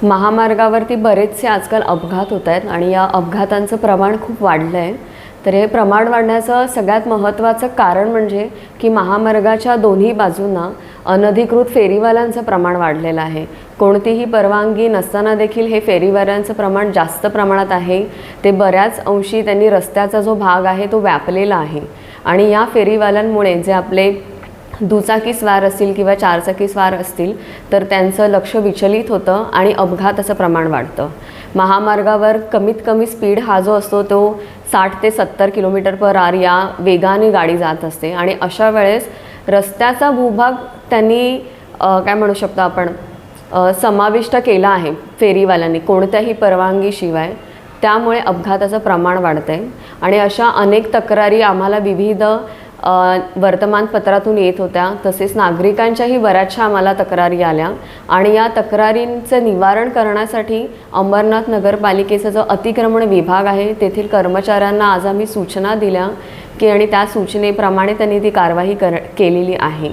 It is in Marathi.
महामार्गावरती बरेचसे आजकाल अपघात होत आहेत आणि या अपघातांचं प्रमाण खूप वाढलं आहे. तर हे प्रमाण वाढण्याचं सगळ्यात महत्त्वाचं कारण म्हणजे की महामार्गाच्या दोन्ही बाजूंना अनधिकृत फेरीवाल्यांचं प्रमाण वाढलेलं आहे. कोणतीही परवानगी नसताना देखील हे फेरीवाल्यांचं प्रमाण जास्त प्रमाणात आहे. ते बऱ्याच अंशी त्यांनी रस्त्याचा जो भाग आहे तो व्यापलेला आहे आणि या फेरीवाल्यांमुळे जे आपले दुचाकी स्वार असतील किंवा चारचाकी स्वार असतील तर त्यांचं लक्ष विचलित होतं आणि अपघाताचं प्रमाण वाढतं. महामार्गावर कमीत कमी स्पीड हा जो असतो तो 60 ते 70 किलोमीटर/आवर या वेगाने गाडी जात असते आणि अशा वेळेस रस्त्याचा भूभाग त्यांनी काय म्हणू शकतो आपण समाविष्ट केला आहे फेरीवाल्यांनी कोणत्याही परवानगीशिवाय. त्यामुळे अपघाताचं प्रमाण वाढतंय आणि अशा अनेक तक्रारी आम्हाला विविध वर्तमानपत्रातून येत होत्या. तसेच नागरिकांच्याही बऱ्याचशा आम्हाला तक्रारी आल्या आणि या तक्रारींचं निवारण करण्यासाठी अंबरनाथ नगरपालिकेचा जो अतिक्रमण विभाग आहे तेथील कर्मचाऱ्यांना आज आम्ही सूचना दिल्या की आणि त्या सूचनेप्रमाणे त्यांनी ती कारवाई केलेली आहे.